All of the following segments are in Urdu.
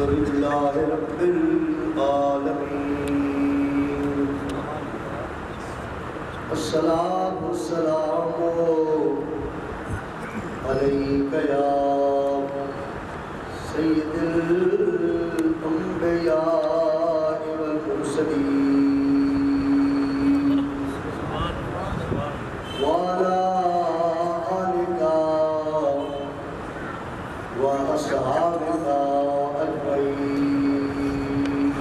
لله رب العالمين الصلاة والسلام عليك يا سيد الأنبياء والمرسلين وعلى آلك وأصحابك أجمعين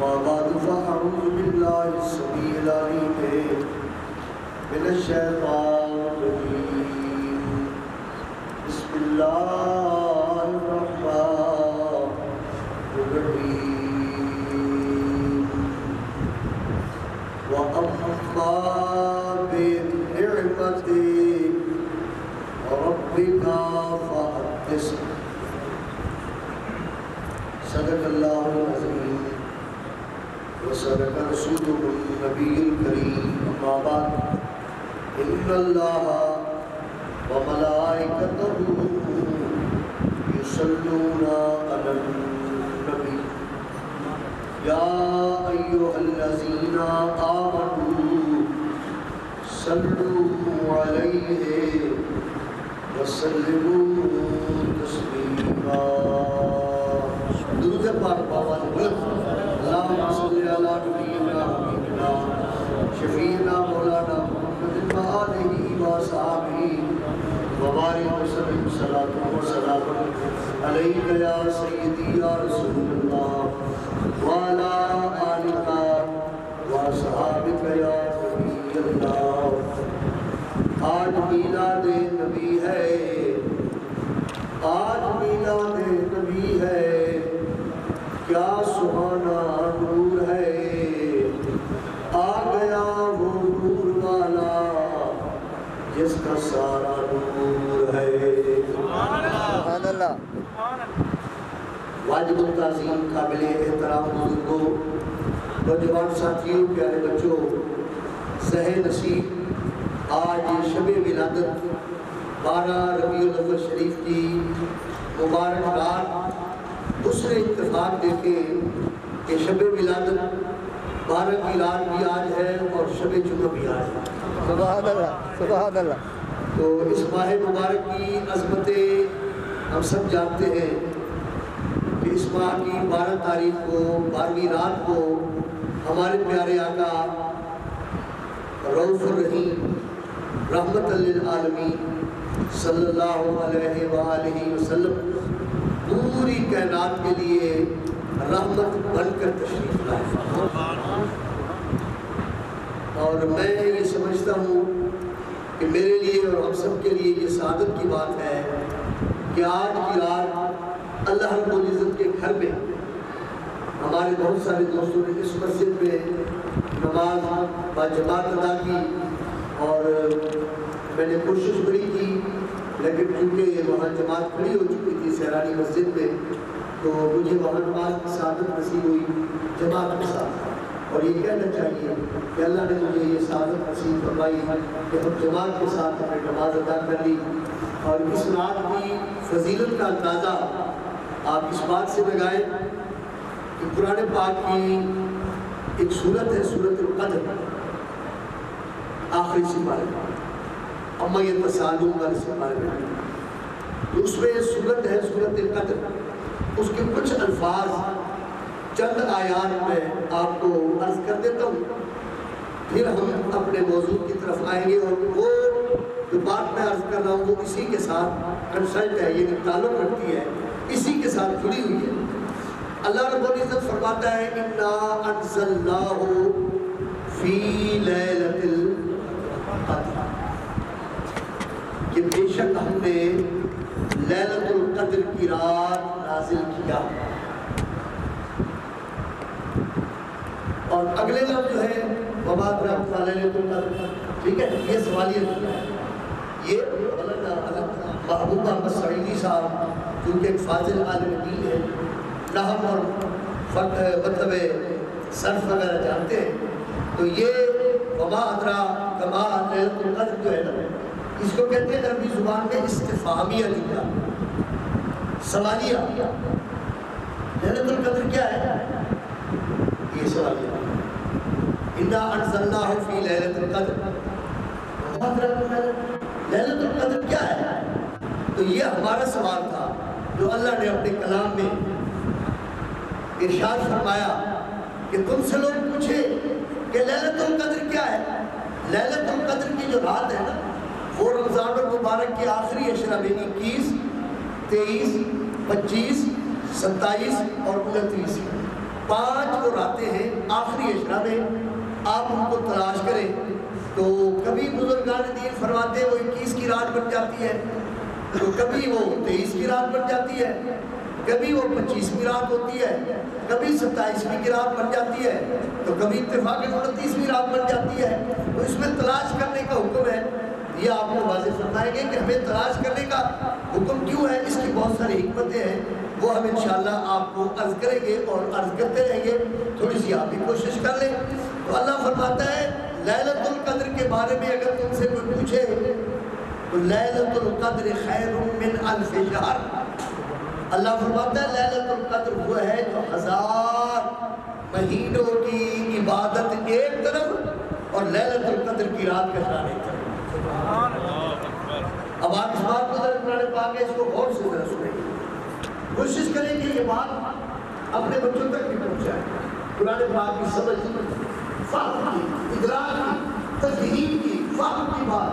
ما بعد فأعوذ بالله السميع العليم من الشيطان الرجيم بسم الله الرحمن الرحيم وأما بنعمة ربك فحدث صدق الله العظيم وصدق رسوله النبي الكريم أما بعد إن الله وملائكته يصلون على النبي يا أيها الذين آمنوا صلوا عليه وسلموا تسليما درود پاک باوان بلند اللهم صل على نبينا حبيبنا شفيعنا مولانا محمد وآله وصحبه وبارك وسلم صلاة وسلام عليك يا سيدي يا رسول الله وعلى آلك وصحبك يا نبي الله آج میلاد نبی ہے آج میلاد نبی ہے کیا سہانا نور ہے آ گیا وہ نور والا جس کا سارا نور ہے سبحان اللہ واجب التعظیم قابل احترام بزرگوں نوجوان ساتھیوں پیارے بچوں سہ نصیب آج شب ولادت 12 ربیع الاول شریف کی مبارک رات اس نے اتفاق دیکھے کہ شب ولادت 12 کی رات بھی آج ہے اور شب جمعہ بھی آج ہے سبحان اللہ سبحان اللہ تو اس ماہ مبارک کی عظمتیں ہم سب جانتے ہیں کہ اس ماہ کی 12 تاریخ کو 12ویں رات کو ہمارے پیارے آقا رؤوف الرحیم رحمت للعالمین صلی اللہ علیہ وآلہ وسلم پوری کائنات کے لیے رحمت بن کر تشریف لائے اور میں یہ سمجھتا ہوں کہ میرے لیے اور ہم سب کے لیے یہ سعادت کی بات ہے کہ آج کی رات اللہ رب العزت کے گھر میں ہمارے بہت سارے دوستوں نے اس مسجد میں نماز با جماعت ادا کی اور میں نے کوشش بڑی کی لیکن کیونکہ وہاں جماعت کھڑی ہو چکی تھی سہرانی مسجد میں تو مجھے وہاں نماز کی سعادت نصیب ہوئی جماعت کے ساتھ اور یہ کہنا چاہیے کہ اللہ نے مجھے یہ سعادت نصیب فرمائی کہ ہم جماعت کے ساتھ اپنے نماز ادا کر لی اور اس رات کی فضیلت کا اندازہ آپ اس بات سے لگائیں کہ قرآن پاک کی ایک سورت ہے سورت القدر آخری سپارے اما یتساءلون والے سپارے میں اس میں سورت ہے سورت القدر اس کے کچھ الفاظ چند آیات میں آپ کو عرض کر دیتا ہوں پھر ہم اپنے موضوع کی طرف آئیں گے اور وہ جو بات میں عرض کر رہا ہوں وہ اسی کے ساتھ کنسلٹ ہے یہ تعلق رکھتی ہے اسی کے ساتھ جڑی ہوئی ہے اللہ رب العزت فرماتا ہے اِنَّا أَنزَلْنَاهُ فِي لَيْلَةِ الْقَدْرِ کہ بے شک ہم نے لیلۃ القدر کی رات نازل کیا اور اگلے لفظ جو ہے وَمَا أَدْرَاكَ مَا لَيْلَةُ الْقَدْرِ ٹھیک ہے یہ سوالیہ ہے یہ محبوب احمد سعیدی صاحب کیونکہ ایک فاضل عالم دین ہے نحو اور مطلب صرف وغیرہ جانتے ہیں تو یہ وما ادرا کما لیلۃ القدر جو ہے نا اس کو کہتے ہیں عربی زبان میں استفہامیہ جملہ سوالیہ لیلۃ القدر کیا ہے؟ یہ سوالیہ انا انزلناہ فی لیلۃ القدر، لیلۃ القدر کیا ہے؟ تو یہ ہمارا سوال تھا جو اللہ نے اپنے کلام میں ارشاد فرمایا کہ تم سے لوگ پوچھے کہ لیلۃ القدر کیا ہے؟ لیلۃ القدر کی جو رات ہے نا وہ رمضان المبارک کی آخری عشرہ میں 21 23 25 27 اور 29 5 وہ راتیں ہیں آخری عشرہ میں، آپ ان کو تلاش کریں تو کبھی بزرگان دین فرماتے ہیں وہ 21 کی رات بن جاتی ہے، تو کبھی وہ 23 کی رات بن جاتی ہے، کبھی وہ 25ویں رات ہوتی ہے، کبھی 27ویں کی رات بن جاتی ہے، تو کبھی اتفاق 29ویں رات بن جاتی ہے۔ تو اس میں تلاش کرنے کا حکم ہے، یہ آپ کو واضح فرمائیں گے کہ ہمیں تلاش کرنے کا حکم کیوں ہے، اس کی بہت ساری حکمتیں ہیں، وہ ہم انشاءاللہ آپ کو عرض کریں گے اور عرض کرتے رہیں گے، تھوڑی سی آپ بھی کوشش کر لیں۔ تو اللہ فرماتا ہے لیلۃ القدر کے بارے میں اگر تم سے کوئی پوچھے تو لیلۃ القدر خیر من الف شہر، اللہ فرماتا ہے لیلۃ القدر وہ ہے جو 1000 مہینوں کی عبادت ایک طرف اور لیلۃ القدر کی رات کا شان ایک طرف۔ اب آپ اس بات کو ذرا قرآن پاک ہے اس کو غور سے ذرا سنیں، کوشش کریں کہ یہ بات اپنے بچوں تک بھی پہنچائیں، قرآن پاک کی سمجھ فہم کی ادراک کی تفہیم کی فہم کی بات۔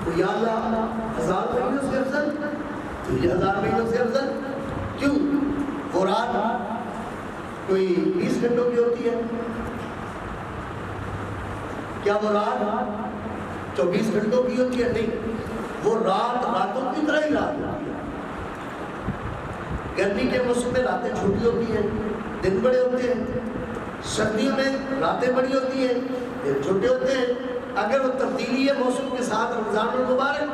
تو یا اللہ 1000 مہینوں سے افضل، تو یہ 1000 مہینوں سے افضل کیوں؟ وہ رات کوئی 20 گھنٹوں کی ہوتی ہے کیا؟ وہ رات 24 گھنٹوں کی ہوتی ہے؟ نہیں، وہ رات راتوں کی طرح ہی رات ہوتی ہے۔ گرمی کے موسم میں راتیں چھوٹی ہوتی ہیں، دن بڑے ہوتے ہیں، سردیوں میں راتیں بڑی ہوتی ہیں، دن چھوٹے ہوتے ہیں۔ اگر وہ تبدیلی ہے موسم کے ساتھ رمضان المبارک،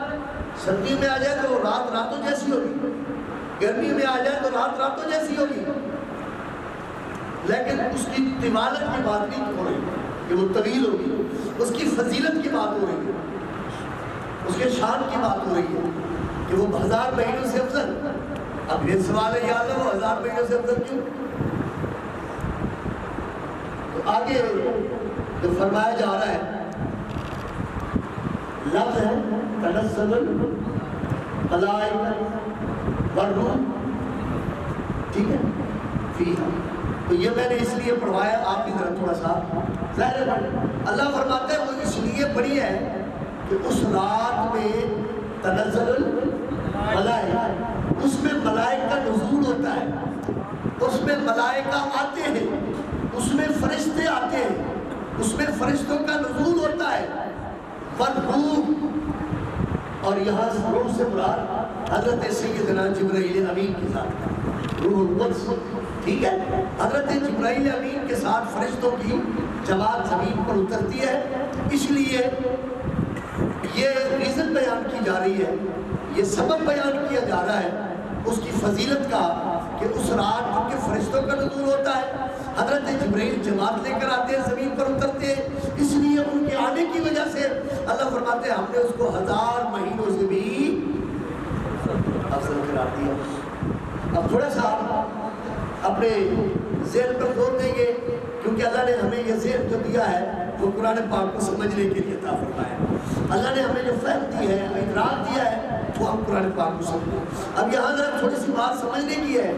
سردیوں میں آ جائے تو وہ رات راتوں جیسی ہوگی، گرمی میں آ جائے تو رات راتوں جیسی ہوگی، لیکن اس کی طوالت کی بات نہیں ہو رہی کہ وہ طویل ہوگی، اس کی فضیلت کی بات ہو رہی ہے، اس کے شان کی بات ہو رہی ہے کہ وہ 1000 مہینوں سے افضل۔ اب یہ سوال ہے یا اللہ وہ 1000 مہینوں سے افضل کیوں؟ تو آگے جو فرمایا جا رہا ہے لفظ ہے تنزل الملائکہ والروح، ٹھیک ہے فیہا، تو یہ میں نے اس لیے پڑھوایا، آپ بھی ذرا تھوڑا سا ظاہر ہے۔ اللہ فرماتا ہے وہ اس لیے پڑھی ہے کہ اس رات میں تنزل الملائکہ، اس میں ملائکہ نزول ہوتا ہے، اس میں ملائکہ آتے ہیں، اس میں فرشتے آتے ہیں، اس میں فرشتوں کا نزول ہوتا ہے، والروح، اور یہاں روح سے مراد حضرت سیدنا جبرائیل امین کے ساتھ روح القدس، ٹھیک ہے، حضرت جبرائیل امین کے ساتھ فرشتوں کی جماعت زمین پر اترتی ہے۔ اس لیے یہ ریزن بیان کی جا رہی ہے، یہ سبب بیان کیا جا رہا ہے اس کی فضیلت کا کہ اس رات کے فرشتوں کا نزول ہوتا ہے، حضرت جبرائیل جماعت لے کر آتے ہیں، زمین پر اترتے ہیں، اس لیے ان کے آنے کی وجہ سے اللہ فرماتے ہیں ہم نے اس کو 1000 مہینوں سے بھی افضل قرار دیا۔ اب تھوڑا سا اپنے ذہن پر زور دیں گے کیونکہ اللہ نے ہمیں یہ ذہن جو دیا ہے وہ قرآن پاک کو سمجھنے کے لیے عطا فرمایا ہے، اللہ نے ہمیں جو فہم دی ہے، ادراک دیا ہے، وہ ہم قرآن پاک کو سمجھیں۔ اب یہاں ذرا تھوڑی سی بات سمجھنے کی ہے،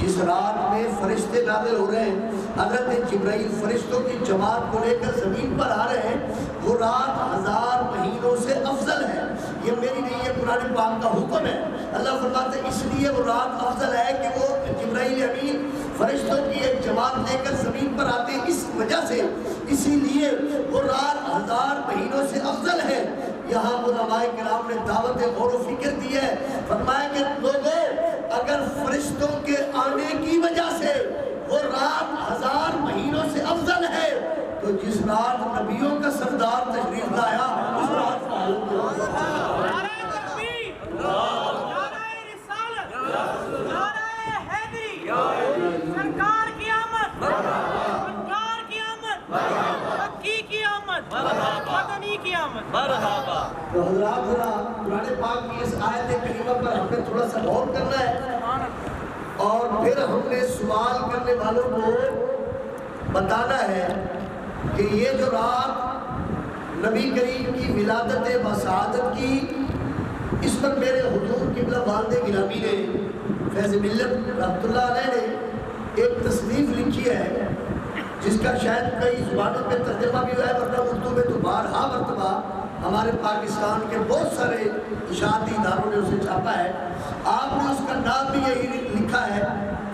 جس رات میں فرشتے نازل ہو رہے ہیں، حضرت جبرائیل فرشتوں کی جماعت کو لے کر زمین پر آ رہے ہیں، وہ رات 1000 مہینوں سے افضل ہے۔ یہ میری نہیں، یہ قرآن پاک کا حکم ہے۔ اللہ فرماتے ہیں اس لیے وہ رات افضل ہے کہ وہ جبرائیل امین فرشتوں کی ایک جماعت لے کر زمین پر آتے ہیں، اس وجہ سے، اسی لیے وہ رات 1000 مہینوں سے افضل ہے۔ یہاں علماء کرام نے دعوت غور و فکر دی ہے، فرمایا کہ لوگوں اگر فرشتوں کے آنے کی وجہ سے وہ رات 1000 مہینوں سے افضل ہے تو جس رات نبیوں کا سردار تشریف لایا اس رات سرکار کی آمد، سرکار کی آمد، مکی کی آمد، مدنی کی آمد۔ تو حضرات ذرا قرآن پاک کی اس آیت کریمہ موقع پر ہم نے تھوڑا سا غور کرنا ہے، اور پھر ہم نے سوال کرنے والوں کو بتانا ہے کہ یہ جو رات نبی کریم کی ولادت وسعادت کی، اس پر میرے حضور قبلہ والد گرامی نے فیض ملت رحمۃ اللہ علیہ نے ایک تصنیف لکھی ہے، جس کا شاید کئی زبانوں پہ ترجمہ بھی ہوا ہے، ورنہ اردو میں تو بارہا مرتبہ ہمارے پاکستان کے بہت سارے اشاعتی اداروں نے اسے چھاپا ہے۔ آپ نے اس کا نام بھی یہی لکھا ہے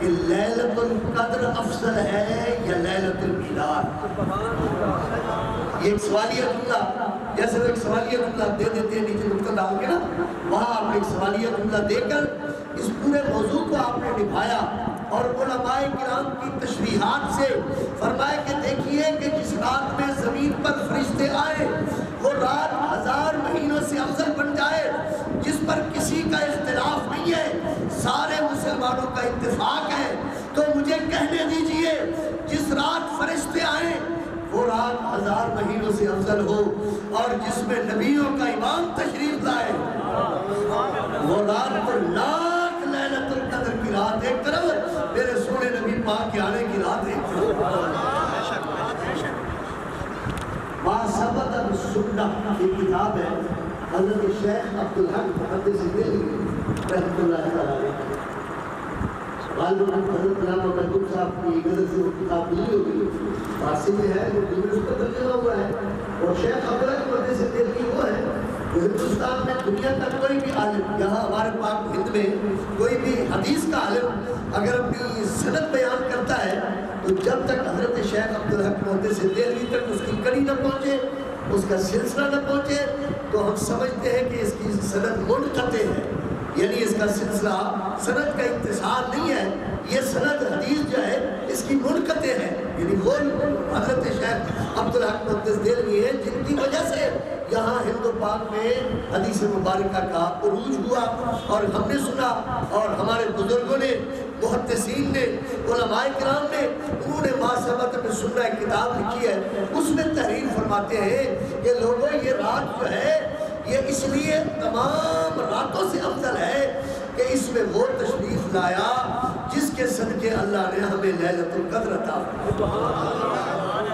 کہ لیلۃ القدر افضل ہے یا لیلۃ المیلاد۔ یہ ایک سوالیہ جملہ، جیسے وہ ایک سوالیہ جملہ دے دیتے ہیں نیچے نقطہ ڈال کے نا، وہاں آپ نے ایک سوالیہ جملہ دے کر اس پورے موضوع کو آپ نے نبھایا، اور علماء کرام کی تشریحات سے فرمایا کہ دیکھیے کہ جس رات میں زمین پر فرشتے آئے وہ رات 1000 مہینوں سے افضل بن جائے، جس پر کسی کا اختلاف نہیں ہے، سارے مسلمانوں کا اتفاق ہے، تو مجھے کہنے دیجئے جس رات فرشتے آئیں وہ رات 1000 مہینوں سے افضل ہو، اور جس میں نبیوں کا امام تشریف لائے وہ رات پر لاکھ لیلۃ القدر کی رات ایک طرف، میرے سونے نبی پاک کے آنے کی رات ایک طرف۔ ما ثبت بالسنہ یہ کتاب ہے حضرت شیخ عبدالحق محدث دہلوی رحمۃ اللہ تعالی علیہ، غالباً حضرت علامہ محمود صاحب کی غزل سے وہ کتاب ملی ہوگی، فارسی میں ہے، اردو میں اس کا ترجمہ ہوا ہے، اور شیخ عبدالحق محدث دہلوی وہ ہے کہ ہندوستان میں دنیا کا کوئی بھی عالم، یہاں ہمارے پاک ہند میں کوئی بھی حدیث کا عالم اگر اپنی سند بیان کرتا ہے تو جب تک حضرت شیخ عبدالحق محدث دہلوی تک اس کی کڑی نہ پہنچے، اس کا سلسلہ نہ پہنچے، تو ہم سمجھتے ہیں کہ اس کی سند منقطع ہے، یعنی اس کا سلسلہ سند کا اتصال نہیں ہے، یہ سند حدیث جو ہے اس کی منقطع ہے، یعنی وہ حضرت شیخ عبدالحق محدث دہلوی ہیں جن کی وجہ سے یہاں ہند و پاک میں حدیث مبارکہ کا عروج ہوا، اور ہم نے سنا، اور ہمارے بزرگوں نے، محدثین نے، علماء کرام نے، انہوں نے ما ثبت بالسنہ ایک کتاب لکھی ہے، اس میں تحریر فرماتے ہیں کہ لوگوں یہ رات جو ہے یہ اس لیے تمام راتوں سے افضل ہے کہ اس میں وہ تشریف لایا جس کے صدقے اللہ نے ہمیں لیلۃ القدر عطا فرمائی،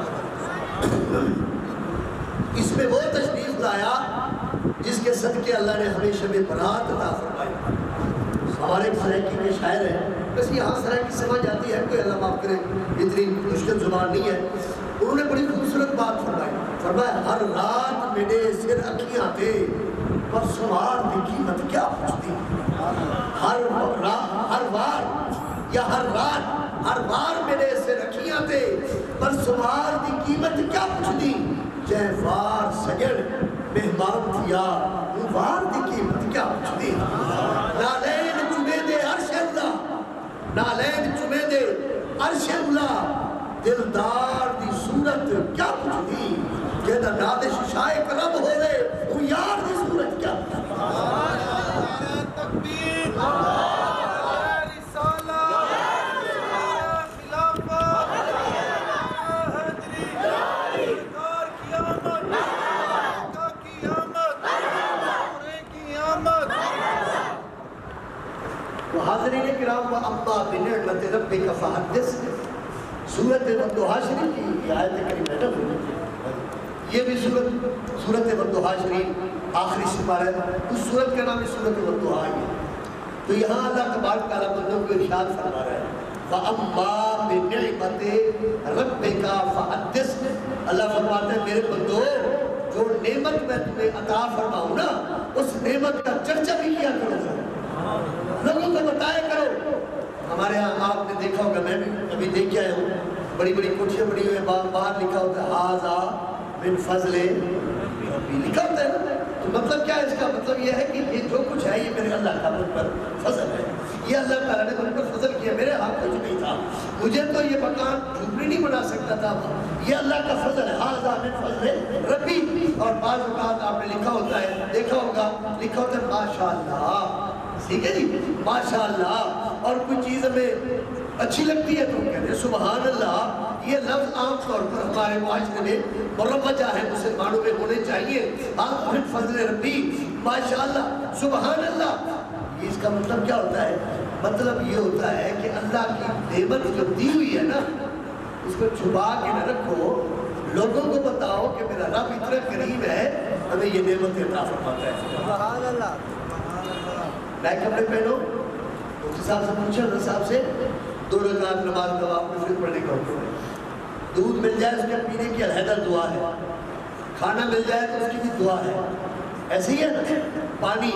اس میں وہ تشریف لایا جس کے صدقے اللہ نے ہمیں شب برات عطا فرمائی۔ ہمارے ایک سرائکی کے شاعر ہیں، بس یہاں سرائکی سمجھ آتی ہے، کوئی اللہ معاف کرے اتنی مشکل زبان نہیں ہے، انہوں نے بڑی خوبصورت بات فرمائی، فرمایا ہر رات میرے سر اکھیاں تھے پر سوار کی قیمت کیا پوچھتی، ہر وار یا ہر رات ہر بار میرے سر اکھیاں تھے پر سوار کی قیمت کیا پوچھتی، جے وار سجن مہمان تھیا وار کی قیمت کیا پوچھتی، نالین چمے دے عرش اللہ، نالین چمے دے عرش اللہ، دلدار دی صورت کیا پوچھتی، جیدہ نادش شائع کرم ہوئے وہ یار دی صورت کیا پوچھتی۔ تکبیر، رسالہ، خلافہ، حیدری، سرکار کی آمد، آقا کی آمد، پورے کی آمد۔ تو حاضرین کرام و اما بنعمت ربک فحدث، سورت والضحیٰ شریف کی آیت کریمہ ہے، یہ بھی سورت والضحیٰ شریف آخری سپارہ ہے، اس سورت کا نام ہے سورت والضحیٰ ہے۔ تو یہاں اللہ تبارک تعالیٰ بندوں کو ارشاد فرما رہا ہے فَأَمَّا بِنِعْمَتِ رَبِّكَ فَحَدِّثْ، اللہ فرماتا ہے میرے بندو جو نعمت میں تمہیں عطا فرماؤں نا اس نعمت کا چرچا بھی کیا کرو، لوگوں کو بتایا کرو۔ ہمارے ہاں آپ نے دیکھا ہوگا، میں بھی ابھی دیکھ کے آیا ہوں، بڑی بڑی کوٹھیاں بڑی ہوئے، باہر لکھا ہوتا ہے ہاذا من فضل ربی، لکھا ہوتا ہے نا، تو مطلب کیا ہے اس کا مطلب یہ ہے کہ یہ جو کچھ ہے یہ میرے اللہ کا مجھ پر فضل ہے، یہ اللہ تعالیٰ نے مجھ پر فضل کیا، میرے ہاتھ کچھ نہیں تھا، مجھے تو یہ مکان جھوپڑی نہیں بنا سکتا تھا، یہ اللہ کا فضل ہے، ہاذا من فضل ربی۔ اور بعض اوقات آپ نے لکھا ہوتا ہے، دیکھا ہوگا لکھا ہوتا ہے ماشاءاللہ، ٹھیک ہے جی، ماشاءاللہ، اور کوئی چیز ہمیں اچھی لگتی ہے تو کہتے ہیں سبحان اللہ، یہ لفظ عام طور پر ہمارے معاشرے میں مروجہ ہے، مسلمانوں میں ہونے چاہیے، آپ من فضل ربی، ماشاءاللہ، سبحان اللہ، اس کا مطلب کیا ہوتا ہے؟ مطلب یہ ہوتا ہے کہ اللہ کی نعمت جو دی ہوئی ہے نا، اس کو چھپا کے نہ رکھو، لوگوں کو بتاؤ کہ میرا رب اتنا قریب ہے، ہمیں یہ نعمت عطا فرماتا ہے۔ سبحان اللہ۔ نئے کپڑے پہنو، مفتی صاحب سے پوچھا حضرت صاحب سے 2 رکعت نماز کا آپ نے پڑھنے کا حکم ہے۔ دودھ مل جائے اس کے پینے کی علیحدہ دعا ہے، کھانا مل جائے تو اس کی بھی دعا ہے، ایسے ہی ہے نا؟ پانی،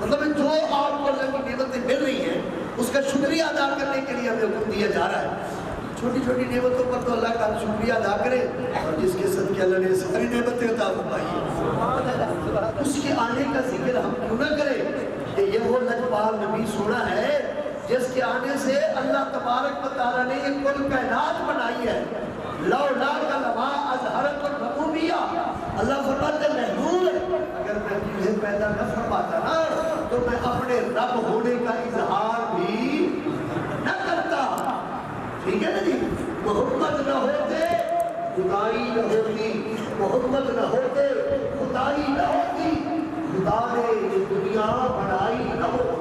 مطلب جو آپ کو اللہ کی نعمتیں مل رہی ہیں اس کا شکریہ ادا کرنے کے لیے ہمیں حکم دیا جا رہا ہے۔ چھوٹی چھوٹی نعمتوں پر تو اللہ کا شکریہ ادا کرے، اور جس کے صدقے اللہ نے ساری نعمتیں عطا فرمائی ہیں اس کے آنے کا ذکر ہم کیوں نہ کریں کہ یہ وہ لجپال نبی سونا ہے جس کے آنے سے اللہ تبارک و تعالیٰ نے یہ کل کائنات بنائی ہے۔ لولا لما اظہرت الربوبیہ، اللہ فرماتے محمود اگر میں تجھے پیدا نہ فرماتا نا تو میں اپنے رب ہونے کا اظہار بھی نہ کرتا۔ ٹھیک ہے نا جی؟ محمد نہ ہوتے خدائی نہ ہوتی، محمد نہ ہوتے خدائی نہ ہوتی، خدا نے یہ دنیا بنائی نہ ہوتی۔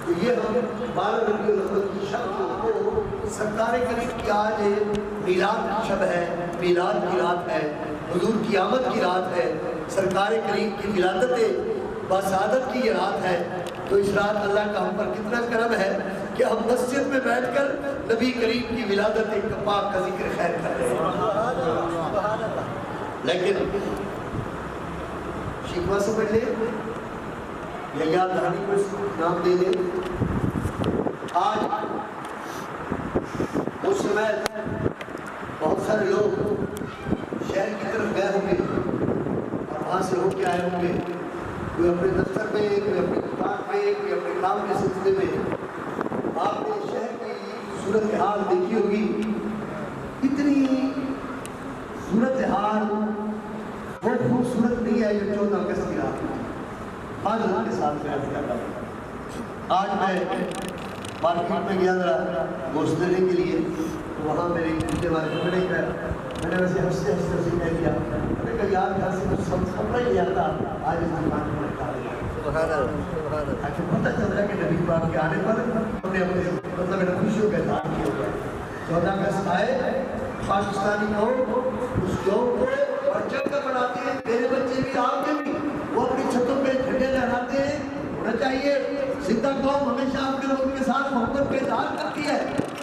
تو یہ ہم 12 ربیع الاول کی شب کو سرکار کریم کی آج میلاد کی شب ہے، میلاد کی رات ہے، حضور کی آمد کی رات ہے، سرکار کریم کی ولادت بسعادت کی یہ رات ہے۔ تو اس رات اللہ کا ہم پر کتنا کرم ہے کہ ہم مسجد میں بیٹھ کر نبی کریم کی ولادت پاک کا ذکر خیر کر رہے ہیں۔ لیکن شکوہ سمجھ لیں یا یاد دہانی کو نام دے دیں، آج اس سمے بہت سارے لوگ شہر کی طرف گئے ہوں گے اور وہاں سے ہو کے آئے ہوں گے، کوئی اپنے دفتر میں، کوئی اپنی دکان میں، کوئی اپنے کام کے سلسلے میں۔ آپ نے شہر کی صورتحال دیکھی ہوگی، اتنی صورتحال وہ خوبصورت نہیں ہے جو 14 اگست کی رات میں آج ہم کے ساتھ بیان کیا تھا۔ آج میں مارکیٹ میں گیا ذرا گوشت لینے کے لیے، تو وہاں میرے پوچھنے والے پکڑے گئے، میں نے ویسے ہنستے ہنستے سے کہہ دیا، میں نے کہا یار گھر سے کچھ سمجھ نہیں آتا، آج اس دکان کو نکال لیا۔ اچھا پتہ چل رہا ہے کہ نبی پاک کے آنے پر ہم نے اپنے مطلب میرا خوشیوں کا اظہار کیا ہوا ہے۔ 14 اگست آئے، پاکستانی قوم اس قوم کو پرچم کا بناتے ہیں، میرے بچے بھی آپ کے بھی وہ اپنی چھتوں پہ جھنڈے لہراتے ہیں، ہونا چاہیے۔ زندہ قوم ہمیشہ اپنے ملک کے ساتھ محبت کا اظہار کرتی ہے،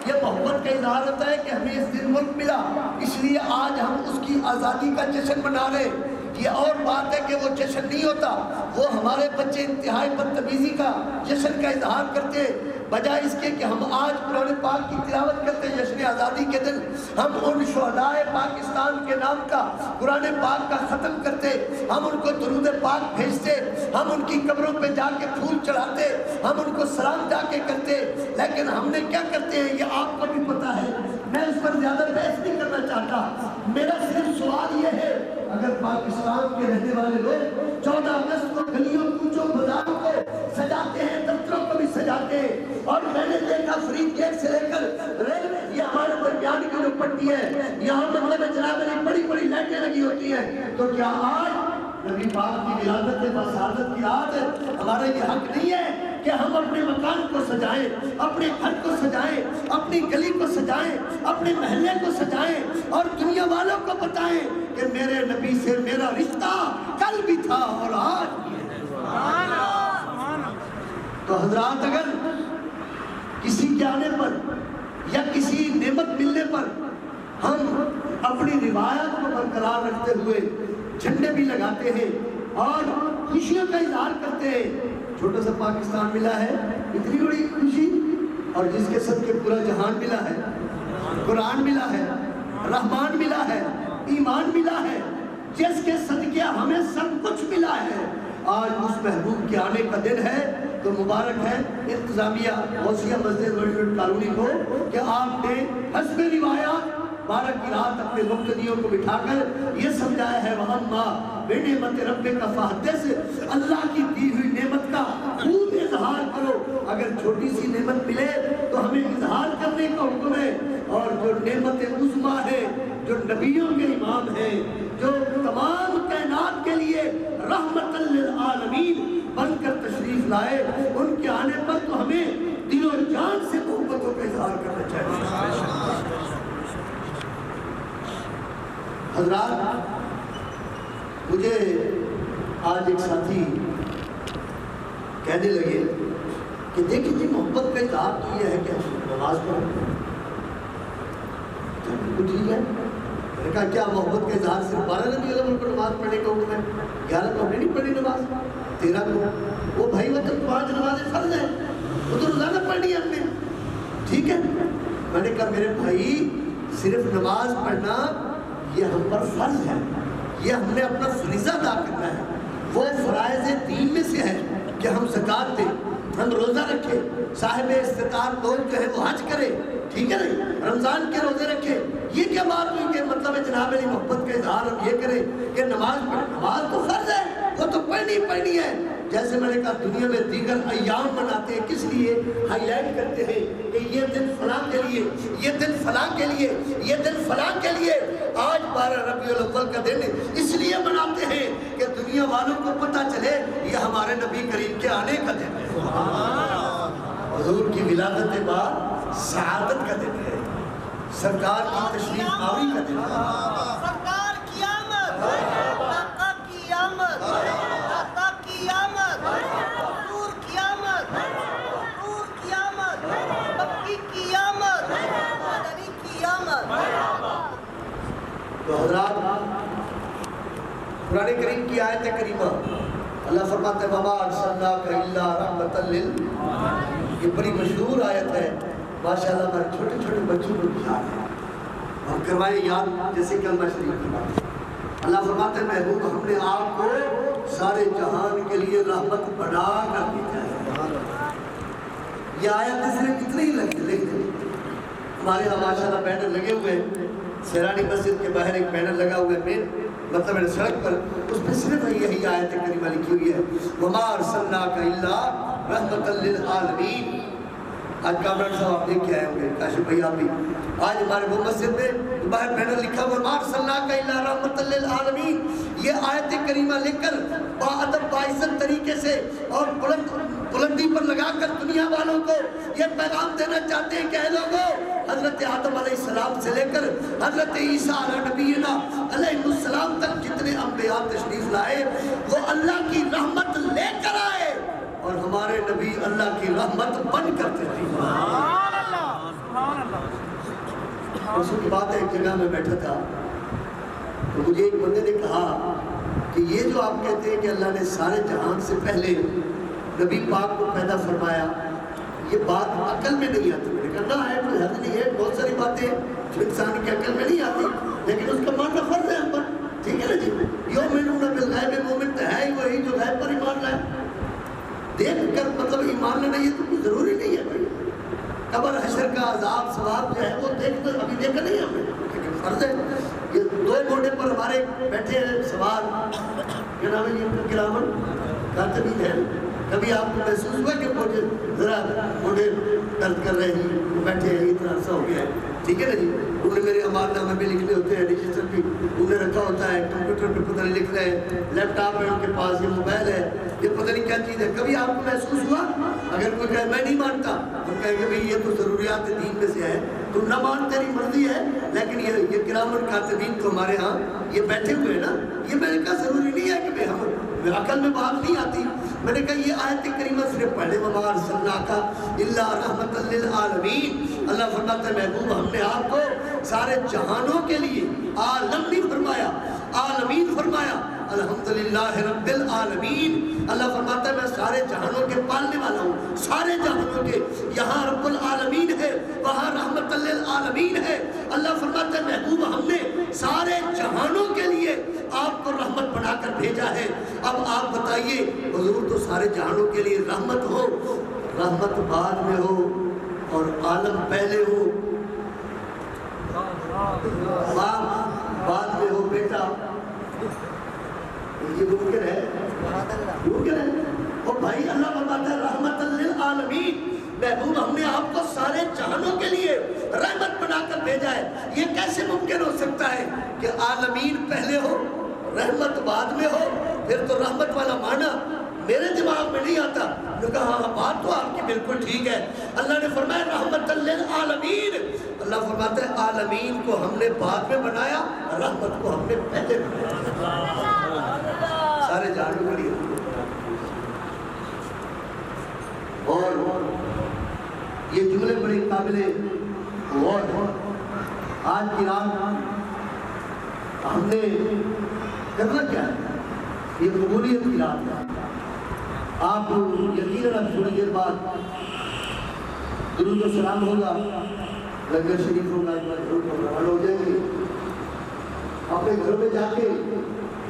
یہ محبت کا اظہار ہوتا ہے کہ ہمیں اس دن ملک ملا، اس لیے آج ہم اس کی آزادی کا جشن منا رہے۔ یہ اور بات ہے کہ وہ جشن نہیں ہوتا، وہ ہمارے بچے انتہائی بدتمیزی کا جشن کا اظہار کرتے، بجائے اس کے کہ ہم آج قرآن پاک کی تلاوت کرتے ہیں جشن آزادی کے دن، ہم ان شہدائے پاکستان کے نام کا قرآن پاک کا ختم کرتے، ہم ان کو درود پاک بھیجتے، ہم ان کی قبروں پہ جا کے پھول چڑھاتے، ہم ان کو سلام جا کے کرتے، لیکن ہم نے کیا کرتے ہیں یہ آپ کو بھی پتا ہے، میں اس پر زیادہ بحث نہیں کرنا چاہتا۔ میرا صرف سوال یہ ہے، اگر پاکستان کے رہنے والے لوگ 14 اگست کو گلیوں کوچوں بازاروں کو سجاتے ہیں، دفتروں کو بھی سجاتے ہیں، اور میں نے دیکھا فرید گیٹ سے لے کر ریلوے یہ ہمارے درمیان کی جو پٹی ہے یہاں مطلب جناب میں بڑی بڑی لائٹیں لگی ہوتی ہیں، تو کیا آج نبی پاک کی ولادت بسعادت کی رات ہمارا یہ حق نہیں ہے کہ ہم اپنے مکان کو سجائیں، اپنے گھر کو سجائیں، اپنی گلی کو سجائیں، اپنے محلے کو سجائیں، اور دنیا والوں کو بتائیں کہ میرے نبی سے میرا رشتہ کل بھی تھا اور آج بھی ہے۔ تو حضرات اگر کسی کے آنے پر یا کسی نعمت ملنے پر ہم اپنی روایات کو برقرار رکھتے ہوئے جھنڈے بھی لگاتے ہیں اور خوشیوں کا اظہار کرتے ہیں، چھوٹا سا پاکستان ملا ہے، اتنی بڑی خوشی، اور جس کے صدقے پورا جہان ملا ہے، قرآن ملا ہے، رحمان ملا ہے، ایمان ملا ہے، جس کے صدقے ہمیں سب کچھ ملا ہے۔ آج اس محبوب کے آنے کا دن ہے، تو مبارک ہے انتظامیہ غوثیہ مسجد روڈ کالونی کو کہ آپ نے حسب روایات 12 کی رات اپنے مقتدیوں کو بٹھا کر یہ سمجھایا ہے وَأَمَّا بِنِعْمَتِ رَبِّكَ فَحَدِّثْ، اللہ کی دی ہوئی نعمت کا خوب اظہار کرو۔ اگر چھوٹی سی نعمت ملے تو ہمیں اظہار کرنے کا حکم ہے، اور جو نعمت عظمیٰ ہے، جو نبیوں کے امام ہیں، جو تمام کائنات کے لیے رحمت للعالمین بن کر تشریف لائے، ان کے آنے پر تو ہمیں دل و جان سے محبتوں کا اظہار کرنا چاہیے۔ حضرات، مجھے آج ایک ساتھی کہنے لگے کہ دیکھیں جی محبت کا اظہار تو یہ ہے کہ ہم نماز پڑھیں۔ ٹھیک ہے، میں نے کہا کیا محبت کا اظہار صرف 12 ربیع الاول کو نماز پڑھنے کا حکم ہے؟ 11 کو ہم نے نہیں پڑھی نماز، 13 کو۔ وہ بھائی وہ تو 5 نمازیں فرض ہیں، وہ تو روزانہ پڑھنی ہے ہم نے۔ ٹھیک ہے، میں نے کہا میرے بھائی صرف نماز پڑھنا یہ ہم پر فرض ہے، یہ ہم نے اپنا فریضہ ادا کرنا ہے۔ وہ فرائض دین میں سے ہے کہ ہم زکوٰۃ دیں، ہم روزہ رکھیں، صاحب استطاعت لوگ جو ہے وہ حج کرے، ٹھیک ہے نہیں، رمضان کے روزے رکھے۔ یہ کیا بات ہوئی کہ مطلب ہے جناب علی محبت کا اظہار ہم یہ کریں کہ نماز پڑھیں؟ نماز تو فرض ہے، وہ تو پڑھنی ہے۔ جیسے میں نے کہا دنیا میں دیگر ایام مناتے ہیں، کس لیے ہائی لائٹ کرتے ہیں کہ یہ دن فلاں کے لیے، یہ دن فلاں کے لیے، یہ دن فلاں کے لیے۔ آج 12 ربیع الاول کا دن اس لیے مناتے ہیں کہ دنیا والوں کو پتہ چلے یہ ہمارے نبی کریم کے آنے کا دن ہے، حضور کی ولادت کے بعد سعادت کا دن ہے، سرکار کی تشریف آوری کا دن ہے۔ سرکار کی آمد، آقا کی آمد، آقا کی آمد، حضور کی آمد، حضور کی آمد، مکی کی آمد، مدنی کی آمد۔ تو حضرات، قرآن کریم کی آیت کریمہ اللہ فرماتے ہیں وَمَا أَرْسَلْنَاكَ إِلَّا رَحْمَةً لِّلْعَالَمِينَ۔ یہ بڑی مشہور آیت ہے، ماشاءاللہ ہمارے چھوٹے چھوٹے بچوں کو یاد ہے، ہم کروائے یاد جیسے کلمہ شریف کی بات۔ اللہ فرماتے ہیں محبوب ہم نے آپ کو سارے جہان کے لیے رحمت بنا کر بھیجا ہے۔ یہ آیت صرف اتنی ہی لگتی، ہمارے یہاں ماشاءاللہ بینر لگے ہوئے ہیں، سیرانی مسجد کے باہر ایک بینر لگا ہوا ہے مین مطلب ہے سڑک پر، اس پہ صرف یہی آیت کریمہ لکھی ہوئی ہے وَمَا أَرْسَلْنَاكَ إِلَّا رَحْمَةً لِّلْعَالَمِينَ۔ آج کامران صاحب آپ دیکھ کے آئے ہوں گے، کاشف بھائی آپ بھی، آج ہمارے وہ مسجد میں باہر بینر لکھا ہوا وَمَا أَرْسَلْنَاكَ إِلَّا رَحْمَةً لِّلْعَالَمِينَ۔ یہ آیت کریمہ لکھ کر باادب باعزت طریقے سے اور بلندی پر لگا کر دنیا والوں کو یہ پیغام دینا چاہتے ہیں کہ اے لوگوں، حضرت آدم علیہ السلام سے لے کر حضرت عیسیٰ علیہ نبینا علیہ السلام تک جتنے انبیاء تشریف لائے وہ اللہ کی رحمت لے کر آئے، اور ہمارے نبی اللہ کی رحمت بن کر تشریف لائے۔ اس کی بات ہے، ایک جگہ میں بیٹھا تھا تو مجھے ایک بندے نے کہا کہ یہ جو آپ کہتے ہیں کہ اللہ نے سارے جہان سے پہلے نبی پاک کو پیدا فرمایا، یہ بات عقل میں نہیں آتی۔ میں نے کہا نہ ہے، کوئی حد نہیں ہے، بہت ساری باتیں جو انسان کی عقل میں نہیں آتی، لیکن اس کا ماننا فرض ہے ہم پر، ٹھیک ہے نا جی۔ یؤمنون بالغیب، مومن تو ہے ہی وہی جو غیب پر ایمان لائے۔ دیکھ کر مطلب ایمان لانا یہ تو کوئی ضروری نہیں ہے بھائی، قبر حشر کا عذاب ثواب جو ہے وہ دیکھ کر ابھی دیکھا نہیں ہمیں، لیکن فرض ہے۔ یہ دو موڈے پر ہمارے بیٹھے ہیں سوال، کیا نام ہے یہ کرامن کاتبین ہیں، کبھی آپ کو محسوس ہوا کہ مجھے ذرا موڈے درد کر رہے ہیں، وہ بیٹھے ہیں اتنا عرصہ ہو گیا ہے، ٹھیک ہے نا جی۔ انہوں نے میرے امال نامے بھی لکھنے ہوتے ہیں، رجسٹر بھی انہوں نے رکھا ہوتا ہے، کمپیوٹر پہ پتہ نہیں لکھ رہے ہیں، لیپ ٹاپ ہے ان کے پاس، یہ موبائل ہے، یہ پتہ نہیں کیا چیز ہے۔ کبھی آپ کو محسوس ہوا اگر کوئی کہے میں نہیں مانتا، ہم کہیں گے بھئی یہ تو ضروریات دین میں سے ہے، تم نہ مان تیری مرضی ہے، لیکن یہ کرامن کاتبین تو ہمارے ہاں یہ بیٹھے ہوئے ہیں نا، یہ میں نے کہا ضروری نہیں ہے کہ ہم عقل میں بات نہیں آتی۔ میں نے کہا یہ آیت کریمہ صرف پڑھے وَمَا أَرْسَلْنَاكَ إِلَّا رَحْمَةً لِّلْعَالَمِينَ۔ اللہ فرماتا ہے محبوب ہم نے آپ کو سارے جہانوں کے لیے، عالم نہیں فرمایا، عالمین فرمایا، الحمدللہ رب العالمین۔ اللہ فرماتا ہے میں سارے جہانوں کے پالنے والا ہوں، سارے جہانوں کے، یہاں رب العالمین ہے وہاں رحمت للعالمین ہے۔ اللہ فرماتا ہے محبوب ہم نے سارے جہانوں کے لیے آپ کو رحمت بنا کر بھیجا ہے۔ اب آپ بتائیے حضور تو سارے جہانوں کے لیے رحمت ہو، رحمت بعد میں ہو اور عالم پہلے ہو، باپ بعد میں ہو بیٹا، یہ ممکن ہے؟ ممکن ہے؟ اور بھائی اللہ فرماتا ہے رحمت للعالمین، محبوب ہم نے آپ کو سارے جہانوں کے لیے رحمت بنا کر بھیجا ہے۔ یہ کیسے ممکن ہو سکتا ہے کہ عالمین پہلے ہو رحمت بعد میں ہو؟ پھر تو رحمت والا معنی میرے دماغ میں نہیں آتا. نے کہا ہاں بات تو آپ کی بالکل ٹھیک ہے. اللہ نے فرمایا رحمت للعالمین. اللہ فرماتا ہے عالمین کو ہم نے بعد میں بنایا, رحمت کو ہم نے پہلے بنایا. سارے جانو بڑی. اور یہ جملے بڑے قابل غور ہیں. آج کی رات ہم نے کرنا کیا ہے؟ یہ قبولیت کی رات ہے. آپ یقیناً تھوڑی دیر بعد درود و سلام ہوگا, لنگر شریف ہوگا, روانہ ہو جائیں گے. اپنے گھروں میں جا کے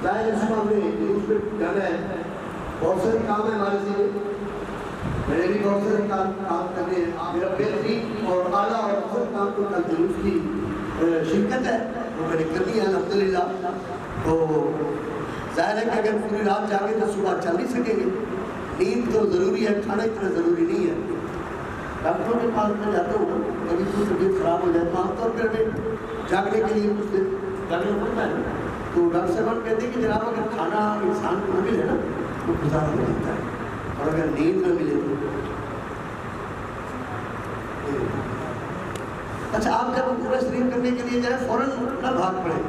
ظاہر صبح میں نیوز پہ جانا ہے. بہت سارے کام ہیں ہمارے سے, میں نے بھی بہت سارے کام کرنے ہیں. میرا بہترین اور اعلیٰ اور افضل کام تو کل جلوس کی شرکت ہے, وہ میں نے کر دی ہے الحمدللہ. تو ظاہر ہے کہ اگر پوری رات جاگے تو صبح چل نہیں سکیں گے. نیند تو ضروری ہے, کھانا اتنا ضروری نہیں ہے. ڈاکٹروں کے پاس میں جاتا ہوں, کبھی تو طبیعت خراب ہو جائے تو عام طور پر ہمیں جاگنے کے لیے کچھ دیر جاگنا پڑتا ہے. تو ڈاکٹر صاحب کہتے ہیں کہ جناب اگر کھانا انسان کو ملے نا تو گزارا ہو جاتا ہے, اور اگر نیند نہ ملے تو. اچھا, آپ جب عمرہ شریف کرنے کے لیے جائیں فوراً نہ بھاگ پڑیں.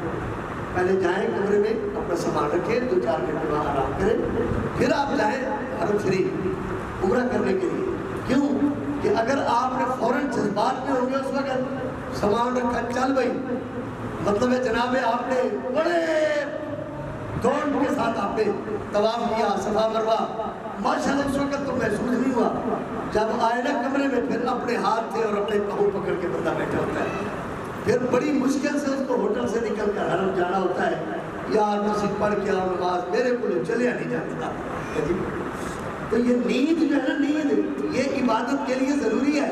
پہلے جائیں کمرے میں, اپنا سامان رکھیں, 2-4 گھنٹے وہاں آرام کریں, پھر آپ جائیں حرم شریف عمرہ کرنے کے لیے. کیوں کہ اگر آپ نے فوراً جذبات میں ہوں گے اس وقت سامان رکھا چل بھائی, مطلب ہے جناب آپ نے بڑے دوڑ کے ساتھ آپ نے طواف کیا, صفا مروا, ماشاءاللہ اس وقت تو محسوس نہیں ہوا. جب آئے نا کمرے میں پھر اپنے ہاتھ سے اور اپنے پاؤں پکڑ کے بندہ بیٹھا ہوتا ہے. پھر بڑی مشکل سے اس کو ہوٹل سے نکل کر حرم جانا ہوتا ہے. یار مسجد پڑھ کے آؤ نماز, میرے کو چلیا نہیں جاتا. تو یہ نیند جو ہے نا, نیند یہ عبادت کے لیے ضروری ہے.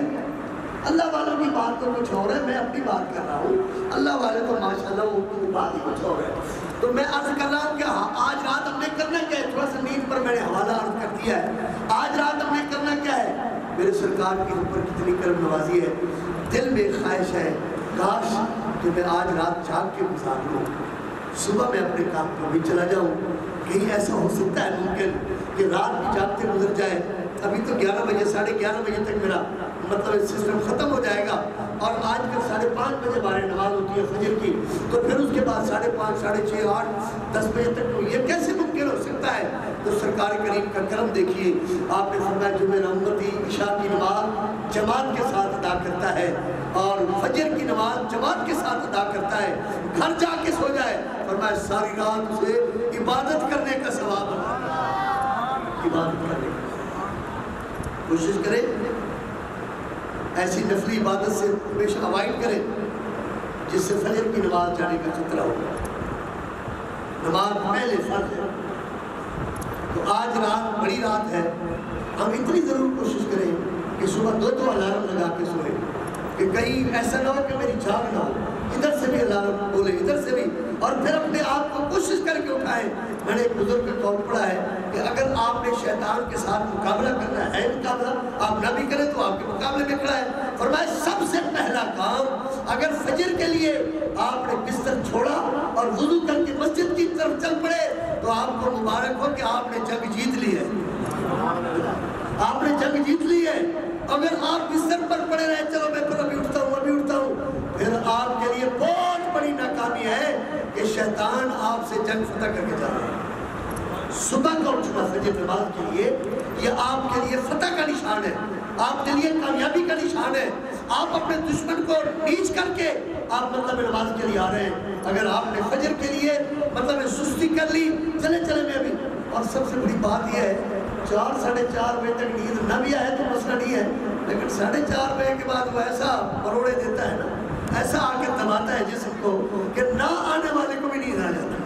اللہ والوں کی بات تو کچھ اور ہے, میں اپنی بات کر رہا ہوں. اللہ والے تو ماشاءاللہ ان کی بات ہی کچھ اور ہے. تو میں عرض کر رہا ہوں کہ آج رات ہم نے کرنا کیا ہے. تھوڑا سا نیند پر میں نے حوالہ عرض کر دیا ہے. آج رات ہم نے کرنا کیا ہے. میرے سرکار کے اوپر کتنی کرم نوازی ہے. دل میں خواہش ہے کاش کہ میں آج رات جاگ کے گزار لوں, صبح میں اپنے کام پر بھی چلا جاؤں. کہیں ایسا ہو سکتا ہے ممکن کہ رات بھی جاگتے گزر جائے. ابھی تو 11 بجے 11:30 بجے تک میرا مطلب سسٹم ختم ہو جائے گا, اور آج کل 5:30 بجے ہمارے نماز ہوتی ہے فجر کی. تو پھر اس کے بعد 5:30 6:30 8 10 بجے تک یہ کیسے ممکن ہو سکتا ہے. تو سرکار کریم کا کرم دیکھیے, آپ نے فرمایا جو میرا امتی عشاء کی نماز جماعت کے ساتھ ادا کرتا ہے اور فجر کی نماز جماعت کے ساتھ ادا کرتا ہے, گھر جا کے سو جائے, فرمایا ساری رات اسے عبادت کرنے کا ثواب ملتا ہے. عبادت کرنے کا کوشش کریں, ایسی نفلی عبادت سے ہمیشہ اوائڈ کریں جس سے فجر کی نماز جانے کا خطرہ ہو. نماز پہلے فرض ہے. تو آج رات بڑی رات ہے, ہم اتنی ضرور کوشش کریں کہ صبح 2 الارم لگا کے سوئیں, کہ کہیں ایسا نہ ہو کہ میری جاگ نہ ہو. ادھر سے بھی الارم بولے, ادھر سے بھی, اور پھر اپنے آپ کو کوشش کر کے اٹھائیں. میں نے ایک بزرگ کا قول پڑھا ہے کہ اگر آپ نے شیطان کے ساتھ مقابلہ کرنا ہے مقابلہ, آپ نہ بھی کریں تو آپ کے مقابلے میں کھڑا ہے. فرمایا سب سے پہلا کام, اگر فجر کے لیے آپ نے بستر چھوڑا اور وضو کر کے مسجد کی طرف چل پڑے تو آپ کو مبارک ہو کہ آپ نے جنگ جیت لی ہے. آپ نے جنگ جیت لی ہے. اگر آپ بستر پر پڑے رہے, چلو میں پھر ابھی اٹھتا ہوں, پھر آپ کے لیے بہت بڑی ناکامی ہے کہ شیطان آپ سے جنگ فتح کر کے جا رہا ہے. صبح کا اٹھنا فجر نماز کے لیے یہ آپ کے لیے فتح کا نشان ہے, آپ کے لیے کامیابی کا نشان ہے. آپ اپنے دشمن کو نیچ کر کے آپ مطلب نماز کے لیے آ رہے ہیں. اگر آپ نے فجر کے لیے مطلب سستی کر لی, چلے میں ابھی. اور سب سے بڑی بات یہ ہے 4 ساڑھے 4 بجے تک نیند نہ بھی آئے تو مسئلہ نہیں ہے, لیکن 4:30 بجے کے بعد وہ ایسا پروڑے دیتا ہے نا, ایسا آ کے دباتا ہے جسم کو کہ نہ آنے والے کو بھی نیند آ جاتا.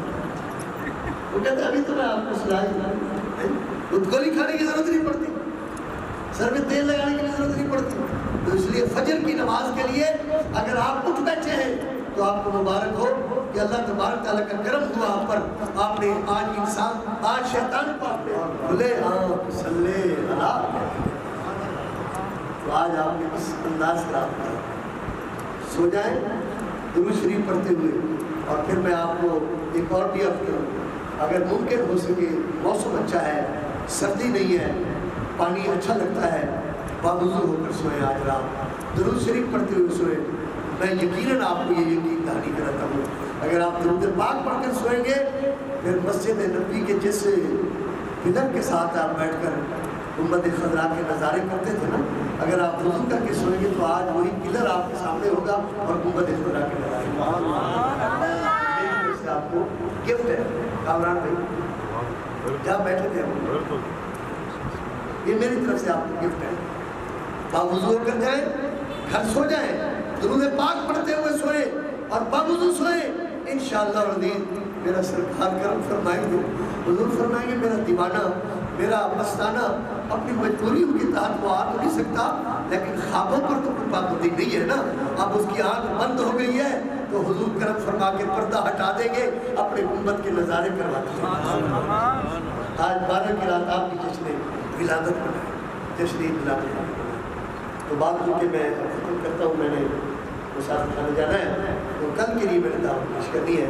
وہ کہتے ہیں ابھی تو میں آپ کو سلائی دودھ گولی کھانے کی ضرورت نہیں پڑتی, سر میں تیل لگانے کی ضرورت نہیں پڑتی. تو اس لیے فجر کی نماز کے لیے اگر آپ اٹھ بیٹھے ہیں تو آپ کو مبارک ہو کہ اللہ تبارک تعالیٰ کا کرم ہوا آپ پر. آپ نے آج شیطان کو آپ نے کھلے آنکھ صلی اللہ, تو آج آپ نے اس انداز سے آپ سو جائیں درود شریف پڑھتے ہوئے. اور پھر میں آپ کو ایک اور بھی عرض کروں, اگر ممکن ہو سکے موسم اچھا ہے, سردی نہیں ہے، پانی اچھا لگتا ہے، باوضو ہو کر سوئیں آج رات، درود شریف پڑھتے ہوئے سوئیں۔ میں یقیناً آپ کو یہ یقین دہانی کراتا ہوں، اگر آپ درود پاک پڑھ کر سوئیں گے، پھر مسجد نبوی کے جس پلر کے ساتھ آپ بیٹھ کر گنبد خضرا کے نظارے کرتے تھے نا، اگر آپ وضو کر کے سوئیں گے تو آج وہی پلر آپ کے سامنے ہوگا اور گنبد خضرا کے نظارے۔ میری طرف سے آپ کو گفٹ ہے کامران بھائی، جہاں بیٹھے تھے ہم، یہ میری طرف سے آپ کو گفٹ ہے۔ باوضو کر جائیں، گھر سو جائیں، درود پاک پڑھتے ہوئے سوئیں اور باوضو سوئیں، انشاءاللہ العزیز میرا سرکار کرم فرمائیں گے، حضور فرمائیں گے میرا دیوانہ، میرا مستانہ اپنی مجبوریوں کے تحت وہ آ تو نہیں سکتا، لیکن خوابوں پر تو کوئی پابندی نہیں ہے نا، اب اس کی آنکھ بند ہو گئی ہے تو حضور کرم فرما کے پردہ ہٹا دیں گے، اپنے گنبد کے نظارے کرواتے ہیں۔ آج 12 کی رات آپ کی جشن ولادت منائے، جشن ولادت منائے۔ تو بات جو کہ میں ختم کرتا ہوں، میں نے مسافر خانے جانا ہے تو کل کے لیے میں نے دعوت پیش کرنی ہے۔